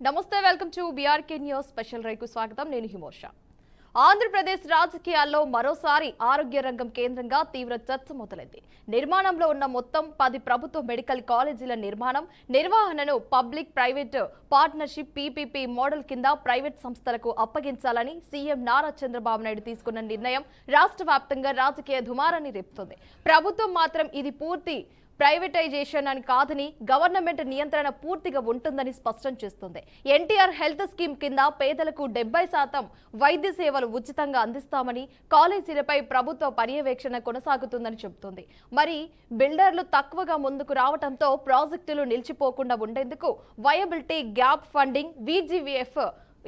నమస్తే, welcome to BRK news special రైకు స్వాగతం. నేను హిమోష. ఆంధ్రప్రదేశ్ రాజకీయాల్లో మరోసారి ఆరోగ్య రంగం కేంద్రంగా తీవ్ర చర్చ మొదలైంది. నిర్మాణంలో ఉన్న మొత్తం 10 ప్రభుత్వ మెడికల్ కాలేజీల నిర్వహణను public private partnership PPP model కింద ప్రైవేట్ సంస్థలకు అప్పగించాలని సీఎం నారా చంద్రబాబు నాయుడు తీసుకున్న నిర్ణయం రాష్ట్ర వ్యాప్తంగా రాజకీయ దుమారాన్ని రేపుతోంది. ప్రభుత్వం మాత్రం ఇది పూర్తి ప్రైవేటైజేషన్ అని కాదని గవర్నమెంట్ నియంత్రణ పూర్తిగా ఉంటుందని స్పష్టం చేస్తుంది. ఎన్టీఆర్ హెల్త్ స్కీమ్ కింద పేదలకు 70% వైద్య సేవలు ఉచితంగా అందిస్తామని, కాలేజీలపై ప్రభుత్వ పర్యవేక్షణ కొనసాగుతుందని చెబుతోంది. మరి బిల్డర్లు తక్కువగా ముందుకు రావడంతో ప్రాజెక్టులు నిలిచిపోకుండా ఉండేందుకు వయబిలిటీ గ్యాప్ ఫండింగ్ VGVF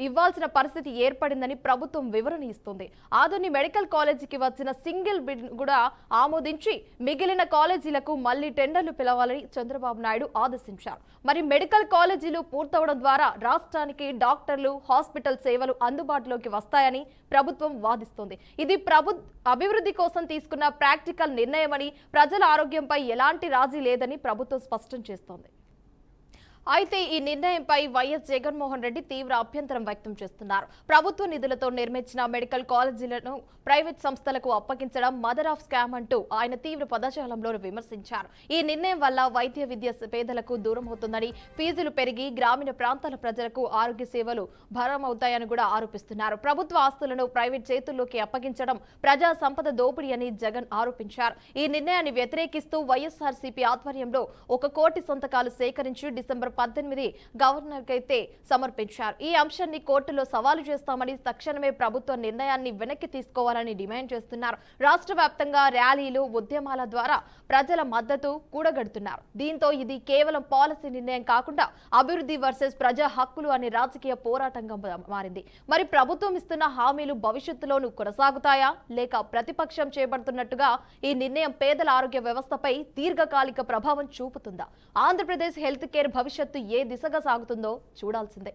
ఇవ్వాల్సిన పరిస్థితి ఏర్పడిందని ప్రభుత్వం వివరణ ఇస్తుంది. ఆదోని మెడికల్ కాలేజీకి వచ్చిన సింగిల్ బిడ్ కూడా ఆమోదించి మిగిలిన కాలేజీలకు మళ్లీ టెండర్లు పిలవాలని చంద్రబాబు నాయుడు ఆదేశించారు. మరి మెడికల్ కాలేజీలు పూర్తవడం ద్వారా రాష్ట్రానికి డాక్టర్లు, హాస్పిటల్ సేవలు అందుబాటులోకి వస్తాయని ప్రభుత్వం వాదిస్తోంది. ఇది అభివృద్ధి కోసం తీసుకున్న ప్రాక్టికల్ నిర్ణయమని, ప్రజల ఆరోగ్యంపై ఎలాంటి రాజీ లేదని ప్రభుత్వం స్పష్టం చేస్తోంది. అయితే ఈ నిర్ణయంపై వైఎస్ జగన్మోహన్ రెడ్డి తీవ్ర అభ్యంతరం వ్యక్తం చేస్తున్నారు. ప్రభుత్వ నిధులతో నిర్మించిన మెడికల్ కాలేజీలను ప్రైవేట్ సంస్థలకు అప్పగించడం మదర్ ఆఫ్ స్కామ్ అంటూ ఆయన తీవ్ర పదజాలంలో విమర్శించారు. ఈ నిర్ణయం వల్ల వైద్య విద్య పేదలకు దూరం అవుతుందని, ఫీజులు పెరిగి గ్రామీణ ప్రాంతాల ప్రజలకు ఆరోగ్య సేవలు భారమవుతాయని కూడా ఆరోపిస్తున్నారు. ప్రభుత్వ ఆస్తులను ప్రైవేట్ చేతుల్లోకి అప్పగించడం ప్రజా సంపద దోపిడీ అని జగన్ ఆరోపించారు. ఈ నిర్ణయాన్ని వ్యతిరేకిస్తూ వైఎస్ఆర్సీపీ ఆధ్వర్యంలో 1 కోటి సంతకాలు సేకరించి డిసెంబర్ 18 గవర్నర్కైతే సమర్పించారు. ఈ అంశాన్ని కోర్టులో సవాలు చేస్తామని, తక్షణమే ప్రభుత్వ నిర్ణయాన్ని వెనక్కి తీసుకోవాలని డిమాండ్ చేస్తున్నారు. రాష్ట్ర వ్యాప్తంగా ర్యాలీలు, ఉద్యమాల ద్వారా ప్రజల మద్దతు కూడగడుతున్నారు. దీంతో ఇది కేవలం పాలసీ నిర్ణయం కాకుండా అభివృద్ధి వర్సెస్ ప్రజా హక్కులు అనే రాజకీయ పోరాటంగా మారింది. మరి ప్రభుత్వం ఇస్తున్న హామీలు భవిష్యత్తులోనూ కొనసాగుతాయా, లేక ప్రతిపక్షం చేపడుతున్నట్టుగా ఈ నిర్ణయం పేదల ఆరోగ్య వ్యవస్థపై దీర్ఘకాలిక ప్రభావం చూపుతుందా? ఆంధ్రప్రదేశ్ హెల్త్ కేర్ భవిష్యత్తు ఏ దిశగా సాగుతుందో చూడాల్సిందే.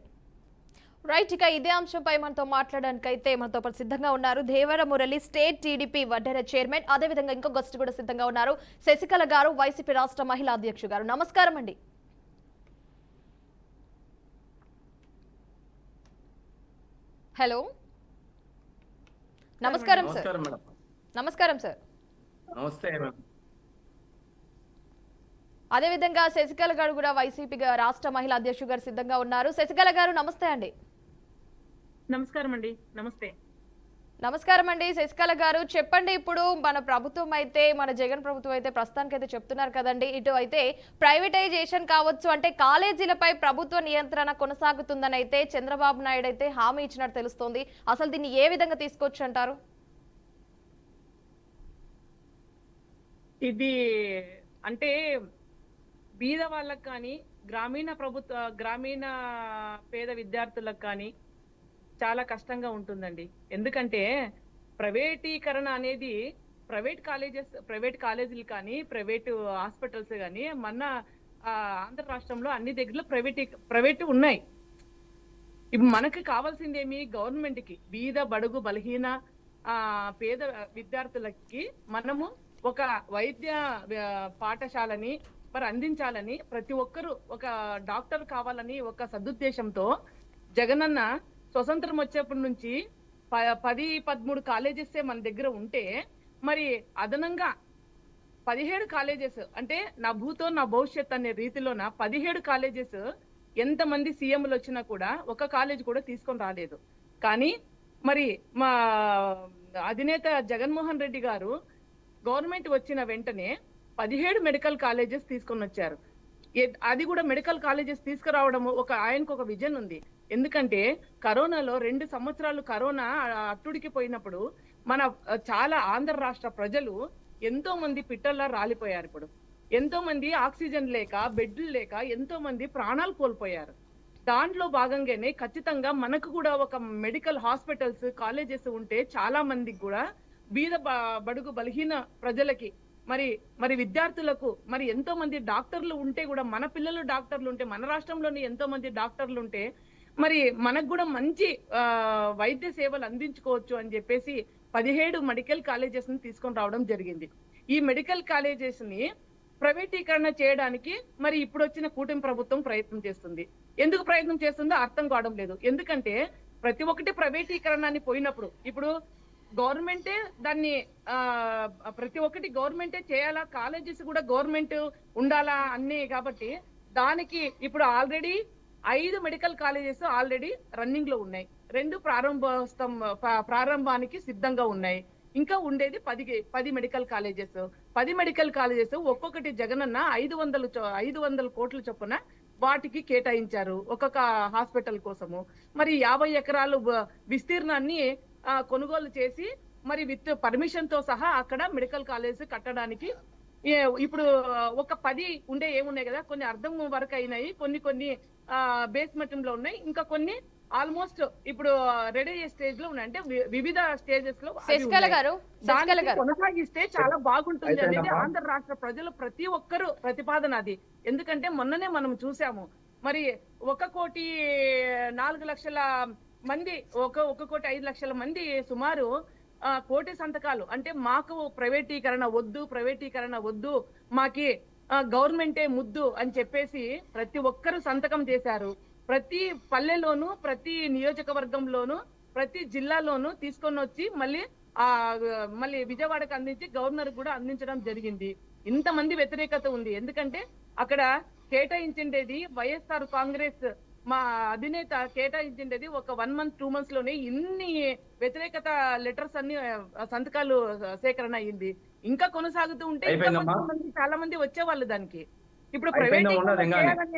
రైట్, ఇక ఇదే అంశంపై మనతో మాట్లాడడానికైతే మనతో పాటు సిద్ధంగా ఉన్నారు దేవర మురళి, స్టేట్ టీడీపీ వడ్డెర చైర్మన్. అదేవిధంగా ఇంకో గెస్ట్ కూడా సిద్ధంగా ఉన్నారు, శశికళ గారు, వైసీపీ రాష్ట్ర మహిళా అధ్యక్షుడు గారు. నమస్కారం అండి. హలో, నమస్కారం సార్. నమస్కారం సార్. నమస్తే. అదేవిధంగా శశికళ గారు కూడా వైసీపీ రాష్ట్ర మహిళా అధ్యక్షుడు గారు సిద్ధంగా ఉన్నారు. శశికళ గారు నమస్తే అండి. నమస్కారం అండి. నమస్తే. నమస్కారం అండి. శశికళ గారు చెప్పండి, ఇప్పుడు మన ప్రభుత్వం అయితే, మన జగన్ ప్రభుత్వం అయితే ప్రస్తుతానికి అయితే చెప్తున్నారు కదండి, ఇటు అయితే ప్రైవేటైజేషన్ కావచ్చు అంటే కాలేజీలపై ప్రభుత్వ నియంత్రణ కొనసాగుతుందని అయితే చంద్రబాబు నాయుడు అయితే హామీ ఇచ్చినట్టు తెలుస్తోంది. అసలు దీన్ని ఏ విధంగా తీసుకోవచ్చు అంటారు? ఇది అంటే బీద వాళ్ళకి కానీ, గ్రామీణ పేద విద్యార్థులకు కానీ చాలా కష్టంగా ఉంటుందండి. ఎందుకంటే ప్రైవేటీకరణ అనేది ప్రైవేట్ కాలేజీలు కానీ, ప్రైవేటు హాస్పిటల్స్ కానీ మన ఆంధ్ర రాష్ట్రంలో అన్ని దగ్గర ప్రైవేట్ ఉన్నాయి. ఇప్పుడు మనకి కావాల్సిందేమి, గవర్నమెంట్కి బీద బడుగు బలహీన పేద విద్యార్థులకి మనము ఒక వైద్య పాఠశాలని మరి అందించాలని, ప్రతి ఒక్కరూ ఒక డాక్టర్ కావాలని ఒక సదుద్దేశంతో జగనన్న స్వతంత్రం వచ్చేప్పటి నుంచి 10-13 కాలేజెస్ మన దగ్గర ఉంటే, మరి అదనంగా 17 కాలేజెస్, అంటే నా భూతో నా భవిష్యత్ అనే రీతిలోన 17 కాలేజెస్ ఎంతమంది సీఎంలు వచ్చినా కూడా ఒక కాలేజ్ కూడా తీసుకొని రాలేదు. కానీ మరి మా అధినేత జగన్మోహన్ రెడ్డి గారు గవర్నమెంట్ వచ్చిన వెంటనే 17 మెడికల్ కాలేజెస్ తీసుకొని వచ్చారు. అది కూడా మెడికల్ కాలేజెస్ తీసుకురావడం ఆయనకు ఒక విజన్ ఉంది. ఎందుకంటే కరోనాలో 2 సంవత్సరాలు కరోనా అట్టుడికి పోయినప్పుడు మన చాలా ఆంధ్ర రాష్ట్ర ప్రజలు ఎంతో మంది పిట్టల్లా రాలిపోయారు. ఇప్పుడు ఎంతో మంది ఆక్సిజన్ లేక, బెడ్లు లేక ఎంతో మంది ప్రాణాలు కోల్పోయారు. దాంట్లో భాగంగానే ఖచ్చితంగా మనకు కూడా ఒక మెడికల్ హాస్పిటల్స్, కాలేజెస్ ఉంటే చాలా మందికి కూడా బీద బడుగు బలహీన ప్రజలకి మరి విద్యార్థులకు మరి ఎంతో మంది డాక్టర్లు ఉంటే కూడా, మన పిల్లలు డాక్టర్లు ఉంటే, మన రాష్ట్రంలోని ఎంతో మంది డాక్టర్లు ఉంటే మరి మనకు కూడా మంచి వైద్య సేవలు అందించుకోవచ్చు అని చెప్పేసి 17 మెడికల్ కాలేజెస్ ని తీసుకొని రావడం జరిగింది. ఈ మెడికల్ కాలేజెస్ ని ప్రైవేటీకరణ చేయడానికి మరి ఇప్పుడు వచ్చిన కూటమి ప్రభుత్వం ప్రయత్నం చేస్తుంది. ఎందుకు ప్రయత్నం చేస్తుందో అర్థం కావడం లేదు. ఎందుకంటే ప్రతి ఒక్కటి ప్రైవేటీకరణ అని పోయినప్పుడు ఇప్పుడు గవర్నమెంటే దాన్ని ప్రతి ఒక్కటి గవర్నమెంటే చేయాలా, కాలేజెస్ కూడా గవర్నమెంట్ ఉండాలా అన్నీ కాబట్టి దానికి ఇప్పుడు already 5 medical colleges already running లో ఉన్నాయి. 2 ప్రారంభానికి సిద్ధంగా ఉన్నాయి. ఇంకా ఉండేది 10 మెడికల్ కాలేజెస్. 10 మెడికల్ కాలేజెస్ ఒక్కొక్కటి జగనన్న 500 కోట్ల చొప్పున వాటికి కేటాయించారు ఒక్కొక్క హాస్పిటల్ కోసము. మరి 50 ఎకరాలు విస్తీర్ణాన్ని కొనుగోలు చేసి మరి విత్ పర్మిషన్ తో సహా అక్కడ మెడికల్ కాలేజ్ కట్టడానికి ఇప్పుడు ఒక 10 ఉండే ఏమున్నాయి కదా, కొన్ని అర్థం వరకు అయినాయి, కొన్ని బేస్మెంట్ లో ఉన్నాయి, ఇంకా కొన్ని ఆల్మోస్ట్ ఇప్పుడు రెడీ అయ్యే స్టేజ్ లో ఉన్నాయి. అంటే వివిధ స్టేజెస్ లో కొనసాగిస్తే చాలా బాగుంటుంది అనేది ఆంధ్ర రాష్ట్ర ప్రజలు ప్రతి ఒక్కరు ప్రతిపాదన అది. ఎందుకంటే మొన్ననే మనం చూసాము, మరి 1,04,00,000 మంది 1,05,00,000 మంది సుమారు 1 కోటి సంతకాలు అంటే మాకు ప్రైవేటీకరణ వద్దు మాకి గవర్నమెంటే ముద్దు అని చెప్పేసి ప్రతి ఒక్కరు సంతకం చేశారు. ప్రతి పల్లెలోను, ప్రతి నియోజకవర్గంలోను, ప్రతి జిల్లాలోను తీసుకొని వచ్చి మళ్ళీ విజయవాడకు అందించి గవర్నర్ కూడా అందించడం జరిగింది. ఇంతమంది వ్యతిరేకత ఉంది. ఎందుకంటే అక్కడ కేటాయించిండేది వైఎస్ఆర్ కాంగ్రెస్ మా అధినేత కేటాయించిండేది ఒక 1 month 2 months లోనే ఇన్ని వ్యతిరేకత లెటర్స్ అన్ని సంతకాలు సేకరణ అయ్యింది. ఇంకా కొనసాగుతూ ఉంటే చాలా మంది వచ్చేవాళ్ళు దానికి. ఇప్పుడు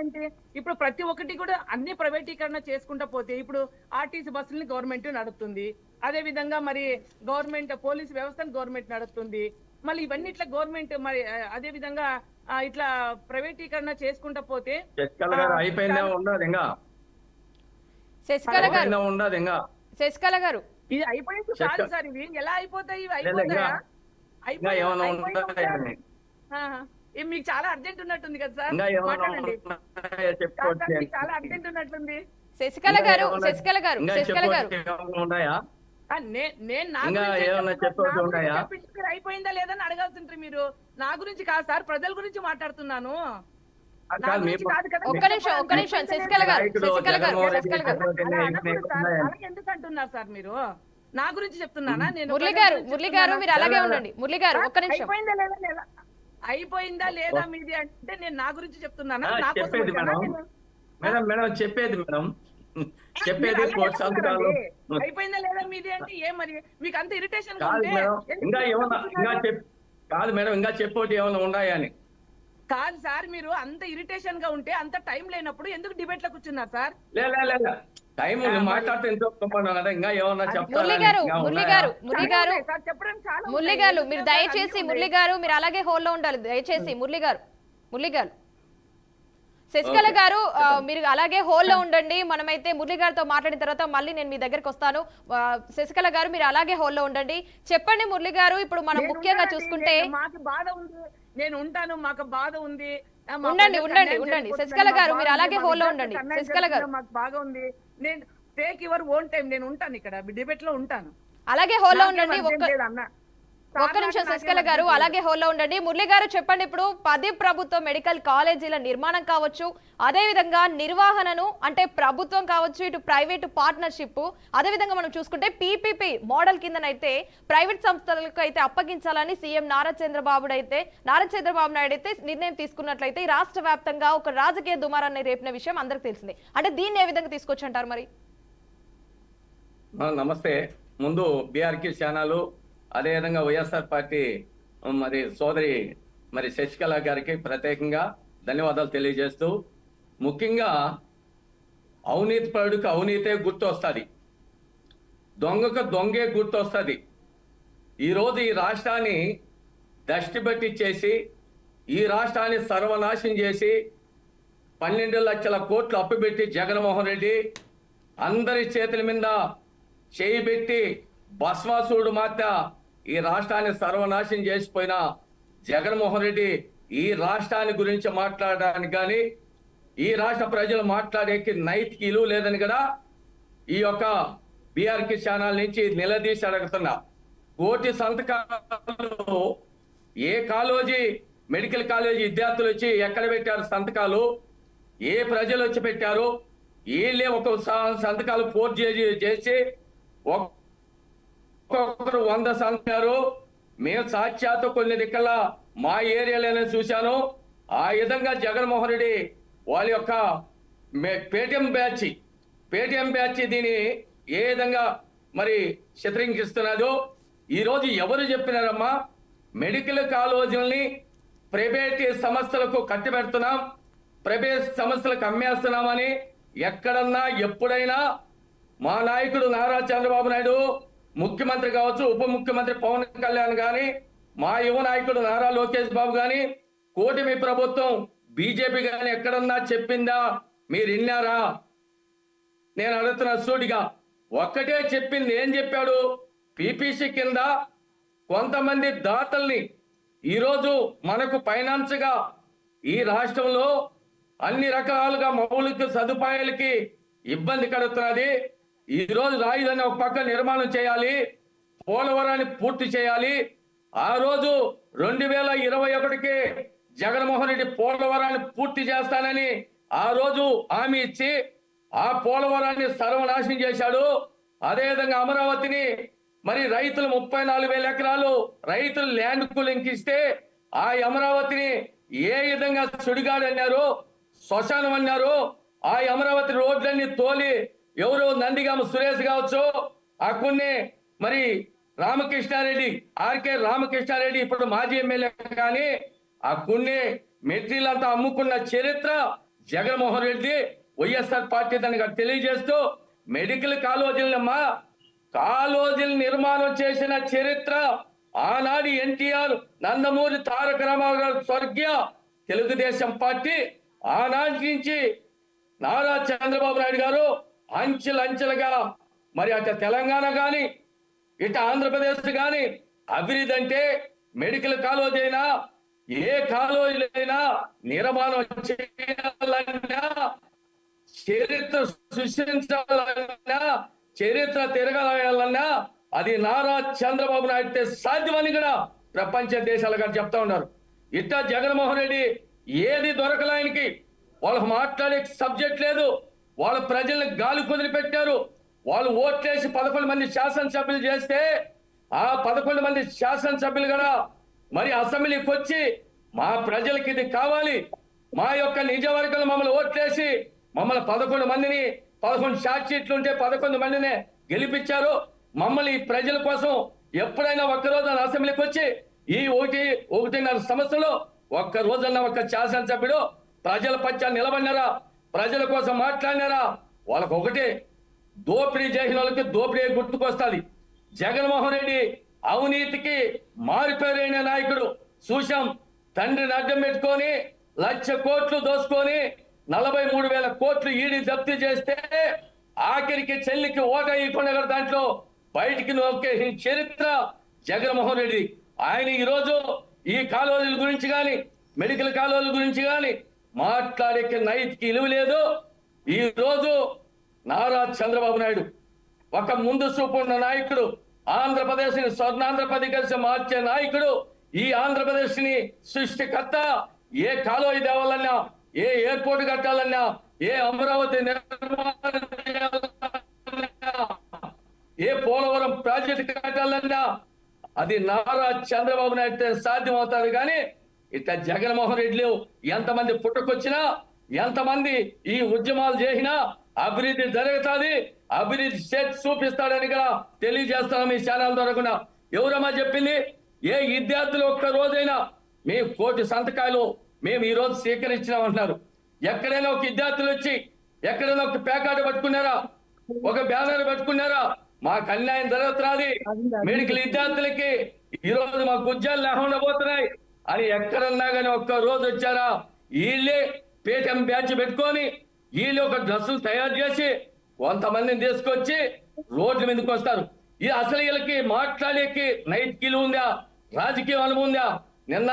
అంటే ఇప్పుడు ప్రతి ఒక్కటి కూడా అన్ని ప్రైవేటీకరణ చేసుకుంటా పోతే ఇప్పుడు ఆర్టీసీ బస్సుల్ని గవర్నమెంట్ నడుపుతుంది, అదే విధంగా మరి గవర్నమెంట్ పోలీస్ వ్యవస్థను గవర్నమెంట్ నడుపుతుంది, మళ్ళీ ఇవన్నీ ఇట్లా గవర్నమెంట్ మరి అదే విధంగా ఇట్లా ప్రైవేటీకరణ చేసుకుంటా పోతే శశికళ గారు ఇది అయిపోయింది కాదు సార్, ఇవి ఎలా అయిపోతాయి? ఇవి అయిపోతాయా? మీకు చాలా అర్జెంట్ ఉన్నట్టుంది కదా సార్, మాట్లాడండి. చాలా అర్జెంట్ ఉన్నట్టుంది. శశికళ గారు అయిపోయిందా లేదని అడగాల్సింటారు మీరు. నా గురించి కాదు సార్, ప్రజల గురించి మాట్లాడుతున్నాను. ఒక్క నిమిషం శశికళ గారు ఎందుకు అంటున్నారు సార్ మీరు? నా గురించి చెప్తున్నానా నేను? మురళి గారు మీరు అలాగే ఉండండి. మురళి గారు ఒక్క నిమిషం. అయిపోయిందా లేదా మీది అంటే నేను నా గురించి చెప్తున్నానా? చెప్పేది అయిపోయిందా లేదా మీది అంటే ఏం మరి మీకు అంత ఇరిటేషన్ కాదు మేడం, ఇంకా చెప్పోటి ఏమైనా ఉన్నాయా అని. కాదు సార్, మీరు అంత ఇరిటేషన్ గా ఉంటే అంత టైం లేనప్పుడు ఎందుకు డిబేట్ లో కూర్చున్నారు సార్? టైం మాట్లాడితే ఎంతో కదా, ఇంకా ఏమన్నా మురళి గారు మీరు దయచేసి మీరు అలాగే హోల్డ్ లో ఉండాలి దయచేసి. మురళి గారు శశికళ గారు మీరు అలాగే హోల్డ్ లో ఉండండి. మనమైతే మురళి గారితో మాట్లాడిన తర్వాత మళ్ళీ నేను మీ దగ్గరకు వస్తాను. శశికళ గారు మీరు అలాగే హోల్డ్ లో ఉండండి. చెప్పండి మురళి గారు, ఇప్పుడు మనం ముఖ్యంగా చూసుకుంటే మాకు బాధ ఉంది, నేను ఉంటాను, మాకు బాధ ఉంది. ఉండండి శశికళ గారు మీరు అలాగే హోల్డ్ లో ఉండండి. శశికళ గారు మాకు బాగా ఉంది, నేను టేక్ యువర్ ఓన్ టైం, నేను ఉంటాను ఇక్కడ డిబేట్ లో ఉంటాను. అలాగే హోల్డ్ లో ఉండండి. ఒక్క నిమిషం శశికళ గారు అలాగే హోల్డ్ లో ఉండండి. మురళి గారు చెప్పండి, ఇప్పుడు 10 ప్రభుత్వ మెడికల్ కాలేజీల నిర్మాణం కావచ్చు, అదే విధంగా నిర్వహణను అంటే ప్రభుత్వం కావచ్చు, ఇటు ప్రైవేటు పార్ట్నర్షిప్, అదే విధంగా మనం చూసుకుంటే పీపీపీ మోడల్ కిందనైతే ప్రైవేట్ సంస్థలకు అయితే అప్పగించాలని సీఎం నారా చంద్రబాబు నాయుడు అయితే నిర్ణయం తీసుకున్నట్లయితే రాష్ట్ర వ్యాప్తంగా ఒక రాజకీయ దుమారాన్ని రేపిన విషయం అందరికి తెలిసింది. అంటే దీన్ని ఏ విధంగా తీసుకొచ్చి అంటారు మరి? నమస్తే. ముందు బీఆర్కే ఛానల్, అదేవిధంగా వైఎస్ఆర్ పార్టీ మరి సోదరి మరి శశికళ గారికి ప్రత్యేకంగా ధన్యవాదాలు తెలియజేస్తూ, ముఖ్యంగా అవినీతి పరుడికి అవినీతే గుర్తొస్తుంది, దొంగకు దొంగే గుర్తొస్తుంది. ఈరోజు ఈ రాష్ట్రాన్ని దష్టి పట్టించేసి ఈ రాష్ట్రాన్ని సర్వనాశనం చేసి 12 లక్షల కోట్లు అప్పు పెట్టి జగన్మోహన్ రెడ్డి అందరి చేతుల మీద చేయి పెట్టి భస్మాసురుడు మాత్ర ఈ రాష్ట్రాన్ని సర్వనాశనం చేసిపోయిన జగన్మోహన్ రెడ్డి ఈ రాష్ట్రాన్ని గురించి మాట్లాడడానికి కానీ ఈ రాష్ట్ర ప్రజలు మాట్లాడేకి నైతిక ఇలువ లేదని కూడా ఈ యొక్క బీఆర్కే ఛానల్ నుంచి నిలదీసి అడుగుతున్నా. 1 కోటి సంతకాలు ఏ కాలేజీ మెడికల్ కాలేజీ విద్యార్థులు వచ్చి ఎక్కడ పెట్టారు సంతకాలు, ఏ ప్రజలు వచ్చి పెట్టారు, వీళ్ళే ఒక సంతకాలు పోస్ట్ చేసి ఒక్కొక్కరు 100 సంతకాలు. మేము సాక్షాత్తు కొన్ని దిక్కల మా ఏరియాలోనే చూశాను. ఆ విధంగా జగన్మోహన్ రెడ్డి వాళ్ళ యొక్క పేటిఎం బ్యాచ్ దీన్ని ఏ విధంగా మరి చిత్రీకరిస్తున్నదో ఈరోజు ఎవరు చెప్పినారమ్మా? మెడికల్ కాలేజీలని ప్రైవేట్ సంస్థలకు కట్టిపెడుతున్నాం, ప్రైవేట్ సంస్థలకు అమ్మేస్తున్నామని ఎక్కడన్నా ఎప్పుడైనా మా నాయకుడు నారా చంద్రబాబు నాయుడు ముఖ్యమంత్రి కావచ్చు, ఉప ముఖ్యమంత్రి పవన్ కళ్యాణ్ గాని, మా యువ నాయకుడు నారా లోకేష్ బాబు గాని, కూటమి ప్రభుత్వం బీజేపీ గాని ఎక్కడన్నా చెప్పిందా? మీరు విన్నారా? నేను అడుగుతున్నా సూటిగా. ఒక్కటే చెప్పింది. ఏం చెప్పాడు? పీపీసీ కింద కొంతమంది దాతల్ని ఈరోజు మనకు ఫైనాన్స్ గా ఈ రాష్ట్రంలో అన్ని రకాలుగా మౌలిక సదుపాయాలకి ఇబ్బంది కలుగుతున్నది. ఈ రోజు రాజధాని ఒక పక్క నిర్మాణం చేయాలి, పోలవరాన్ని పూర్తి చేయాలి. ఆ రోజు 2021కి జగన్మోహన్ రెడ్డి పోలవరాన్ని పూర్తి చేస్తానని ఆ రోజు హామీ ఇచ్చి ఆ పోలవరాన్ని సర్వనాశనం చేశాడు. అదేవిధంగా అమరావతిని మరి రైతులు 34,000 ఎకరాలు రైతులు ల్యాండ్ కూలింగ్ ఇస్తే ఆ అమరావతిని ఏ విధంగా సుడిగాడు అన్నారు, శ్మశానం అన్నారు. ఆ అమరావతి రోడ్లన్నీ తోలి ఎవరు నందిగామ సురేష్ కావచ్చు, అక్కడనే మరి రామకృష్ణారెడ్డి, ఆర్కే రామకృష్ణారెడ్డి ఇప్పుడు మాజీ ఎమ్మెల్యే కానీ అక్కడనే మెటీరియల్ అంతా అమ్ముకున్న చరిత్ర జగన్మోహన్ రెడ్డి, వైఎస్ఆర్ పార్టీ దానికి తెలియజేస్తూ మెడికల్ కాలేజీలమ్మా, కాలేజీల నిర్మాణం చేసిన చరిత్ర ఆనాడు ఎన్టీఆర్, నందమూరి తారక రామారావు గారు స్వర్గీయ తెలుగుదేశం పార్టీ. ఆనాటి నుంచి నారా చంద్రబాబు నాయుడు గారు అంచెలంచెలుగా మరి అటు తెలంగాణ కానీ ఇటు ఆంధ్రప్రదేశ్ కానీ అభివృద్ధి అంటే మెడికల్ కాలేజ్ అయినా ఏ కాలేజీ అయినా నిర్మాణం చేయాలన్నా, చరిత్ర సృష్టించాలన్నా, చరిత్ర తిరగాలన్నా అది నారా చంద్రబాబు నాయుడు సాధ్యమని కూడా ప్రపంచ దేశాలుగా చెప్తా ఉన్నారు. ఇట్టా జగన్మోహన్ రెడ్డి ఏది దొరకలాయనికి, వాళ్ళకు మాట్లాడే సబ్జెక్ట్ లేదు. వాళ్ళ ప్రజల్ని గాలి కుదిరి పెట్టారు. వాళ్ళు ఓట్లేసి 11 మంది శాసనసభ్యులు చేస్తే ఆ 11 మంది శాసనసభ్యులు కూడా మరి అసెంబ్లీకి వచ్చి మా ప్రజలకి ఇది కావాలి, మా యొక్క నిజవర్గంలో మమ్మల్ని ఓట్లేసి మమ్మల్ని 11 మందిని 11 షార్ట్ షీట్లు ఉంటే 11 మందిని గెలిపించారు. మమ్మల్ని ప్రజల కోసం ఎప్పుడైనా ఒక్కరోజు అసెంబ్లీకి వచ్చి ఈ 1.5 సంవత్సరంలో ఒక్క రోజన్న ఒక్క శాసనసభ్యుడు ప్రజల పక్షాన్ని నిలబడినారా, ప్రజల కోసం మాట్లాడినారా? వాళ్ళకు ఒకటే, దోపిడీ చేసిన వాళ్ళకి దోపిడీ గుర్తుకొస్తుంది. జగన్మోహన్ రెడ్డి అవినీతికి మారిపోయిన నాయకుడు. చూశాం, తండ్రిని అడ్డం పెట్టుకొని 1,00,000 కోట్లు దోసుకొని 43,000 కోట్లు ఈడీ జప్తు చేస్తే ఆఖరికి చెల్లికి ఓట ఇవ్వకుండా దాంట్లో బయటికి నొక్కే చరిత్ర జగన్మోహన్ రెడ్డి. ఆయన ఈరోజు ఈ కాలేజీల గురించి కానీ మెడికల్ కాలేజీల గురించి కానీ మాట్లాడే నైతికి విలువ లేదు. ఈ రోజు నారా చంద్రబాబు నాయుడు ఒక ముందు చూపు ఉన్న నాయకుడు, ఆంధ్రప్రదేశ్ ని స్వర్ణాంధ్రప్రదేశ్ మార్చే నాయకుడు, ఈ ఆంధ్రప్రదేశ్ ని సృష్టికర్త. ఏ కాలువ తేవాలన్నా, ఏ ఎయిర్పోర్ట్ కట్టాలన్నా, ఏ అమరావతి నిర్మాణం చేయాలన్నా, ఏ పోలవరం ప్రాజెక్టు కట్టాలన్నా అది నారా చంద్రబాబు నాయుడు సాధ్యం అవుతారు. కానీ ఇట్లా జగన్మోహన్ రెడ్డిలో ఎంతమంది పుట్టుకొచ్చినా, ఎంతమంది ఈ ఉద్యమాలు చేసినా అభివృద్ధి జరుగుతుంది, అభివృద్ధి చేసి చూపిస్తాడని కూడా తెలియజేస్తాను మీ ఛానల్ ద్వారా. ఎవరమ్మా చెప్పింది? ఏ విద్యార్థులు ఒక్క రోజైనా మేము 1 కోటి సంతకాలు మేము ఈ రోజు స్వీకరించినామంటున్నారు. ఎక్కడైనా ఒక విద్యార్థులు వచ్చి ఎక్కడైనా ఒక ప్యాకార్డు పట్టుకున్నారా, ఒక బ్యానర్ పట్టుకున్నారా? మాకు అన్యాయం జరుగుతున్నది. మెడికల్ విద్యార్థులకి ఈ రోజు మాకు ఉద్యోగాలు లేకుండా పోతున్నాయి అని ఎక్కడన్నా కానీ ఒక్క రోజు వచ్చారా? వీళ్ళే పేటిఎం బ్యాచ్ పెట్టుకొని వీళ్ళు ఒక డ్రెస్సులు తయారు చేసి కొంతమందిని తీసుకొచ్చి రోడ్ల మీదకి వస్తారు. ఇది అసలు వీళ్ళకి మాట్లాడేకి నైతికలు ఉందా, రాజకీయ అనుభవం ఉందా? నిన్న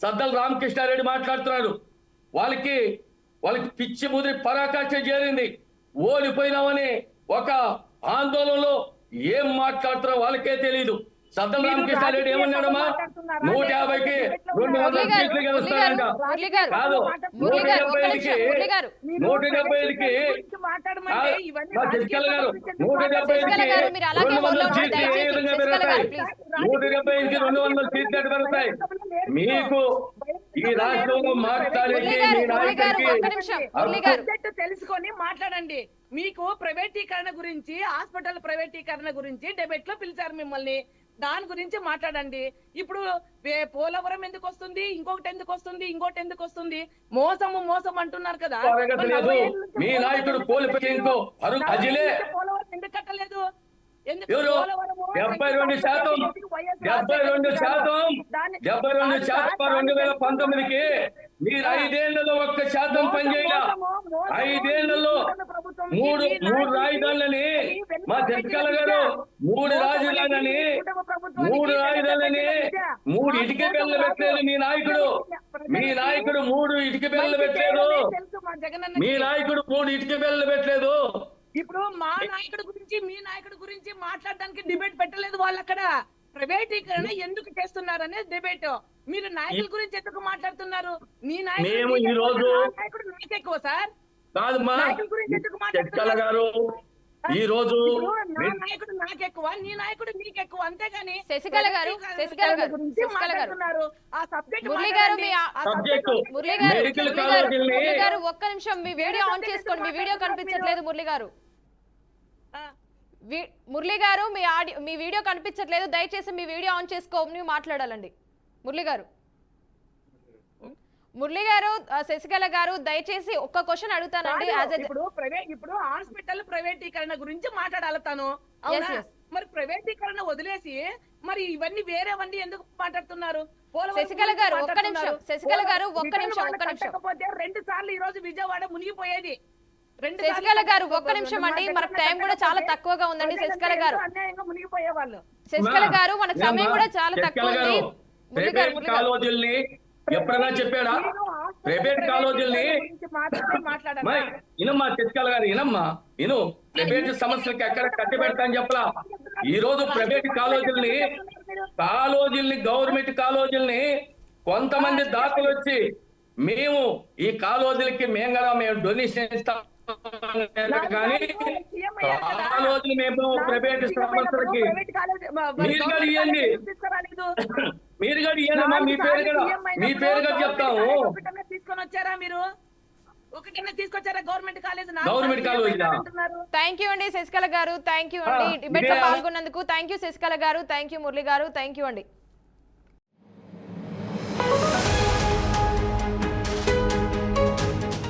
సద్దల రామకృష్ణారెడ్డి మాట్లాడుతున్నాడు. వాళ్ళకి పిచ్చి ముదిరి పరాకాష్ఠ చేరింది. ఓడిపోయినామని ఒక ఆందోళనలో ఏం మాట్లాడుతారో వాళ్ళకే తెలియదు. సద్దం రామకృష్ణారెడ్డి ఏమన్నాడమ్మా? 150కి 200 సీట్లు గెలుస్తాడంట. కాదు, 175కి 175కి మా శశికళ గారు 175కి మీరు అలాగే 200 hold on, సీట్లు ఏ దయచేసి విధంగా శశికళ గారు, పెరుగుతాయి? please. 175కి 200 సీట్లు ఎట్లా పెరుగుతాయి? మీకు ఈ రాష్ట్రంలో మాట్లాడేకి మీ నాయకుడికి ఒక్క నిమిషం, మురళి గారు. సబ్జెక్ట్ తెలుసుకొని మాట్లాడండి. మీకు ప్రైవేటీకరణ గురించి, హాస్పిటల్ ప్రైవేటీకరణ గురించి డిబేట్ లో పిలిచారు మిమ్మల్ని. దాని గురించి మాట్లాడండి. ఇప్పుడు పోలవరం ఎందుకు వస్తుంది, ఇంకొకటి ఎందుకు వస్తుంది, ఇంకోటి ఎందుకు వస్తుంది? మోసం అంటున్నారు కదా. లేదు, మీ నాయకుడు కోల్పోయి ఇంకో అజిలే పోలవరం ఎందుకు కట్టలేదు? ఎందుకు ఎవరు? పోలవరము 72% 2019కి మీరు 5 ఏళ్లలో 1% పనిచేయాల. 5 ఏళ్లలో మూడు రాజధానులని మా శశికళ గారు 3 రాజధానులని 3 రాజధానులని 3 ఇటుక బిళ్ళలు పెట్టలేదు మీ నాయకుడు. మీ నాయకుడు 3 ఇటుక బిళ్ళలు పెట్టలేదు. మీ నాయకుడు 3 ఇటుక బిళ్ళలు పెట్టలేదు. ఇప్పుడు మా నాయకుడి గురించి, మీ నాయకుడి గురించి మాట్లాడడానికి డిబేట్ పెట్టలేదు వాళ్ళు. అక్కడ ప్రైవేటీకరణ ఎందుకు చేస్తున్నారు అనేది డిబేట్. మీరు నాయకుల గురించి ఎందుకు మాట్లాడుతున్నారు? మీ మేము ఈ రోజు నాయకుడు నాకెక్కువ సార్ కాదమ్మా నాయకుల గురించి ఎందుకు శశికళ మాట్లాడుతున్నారు? గారు ఈ రోజు నా నాయకుడు నాకెక్కువ, నీ నాయకుడు నీకెక్కువ, అంతేగాని శశికళ గారు, శశికళ గారు, గురించి శశికళ గారు. మాట్లాడుతున్నారు. ఆ సబ్జెక్ట్ మురళి గారు, మీ సబ్జెక్టు మురళి గారు, మెడికల్ మురళి గారు, కాలేజీల్ని మురళి గారు, ఒక్క నిమిషం మీ వీడియో ఆన్ చేసుకోండి. మీ వీడియో కనిపించట్లేదు మురళి గారు. మురళి గారు, మీ వీడియో కనిపించట్లేదు. దయచేసి మీ వీడియో ఆన్ చేసుకోని మాట్లాడాలండి. మురళి గారు, మురళి గారు, శశికళ గారు, దయచేసి ఒక్క క్వశ్చన్ అడుగుతానండి. ఇప్పుడు హాస్పిటల్ ప్రైవేటీకరణ గురించి మాట్లాడాలి తను. అవునా? మరి ప్రైవేటీకరణ వదిలేసి మరి ఇవన్నీ వేరేవన్నీ ఎందుకు మాట్లాడుతున్నారు? శశికళ గారు, ఒక్క నిమిషం. శశికళ గారు, ఒక్క నిమిషం. 2 సార్లు ఈ రోజు విజయవాడ మునిగిపోయేది. శశికళ గారు, ఒక్క నిమిషం అండి. మనకు టైం కూడా చాలా తక్కువగా ఉందండి. శశికళ గారు, అన్యాయంగా మునిగిపోయే వాళ్ళు. శశికళ గారు, మనకు సమయం కూడా చాలా తక్కువ ఉంది. మురళి గారు, మురళి గారు, కాలేజీల్ని ఎప్పుడైనా చెప్పాడా? ప్రైవేట్ కాలేజీల్ని ఇనమ్మా శశికళ గారు, ఇనమ్మా ఇను. ప్రైవేట్ సమస్యలకి ఎక్కడ కట్టి పెడతా అని చెప్పలా. ఈ రోజు ప్రైవేట్ కాలేజీల్ని గవర్నమెంట్ కాలేజీల్ని కొంతమంది దాతలు వచ్చి మేము ఈ కాలేజీలకి మేము డొనేషన్ ఇస్తాం కానీ కాలేజీలు మేము ప్రైవేట్ సంస్థలకి మీరు కూడా ఇవ్వండి. మీరు కూడా ఇవ్వండి. మీ పేరు కూడా చెప్తాము. తీసుకొని వచ్చారా మీరు? ఒకటన్నా తీసుకొచ్చారా గవర్నమెంట్ కాలేజ్? థ్యాంక్ యూ అండి శశికళ గారు, థ్యాంక్ యూ అండి డిబేట్ లో పాల్గొన్నందుకు. థ్యాంక్ యూ శశికళ గారు, థ్యాంక్ యూ మురళి గారు, థ్యాంక్ యూ అండి.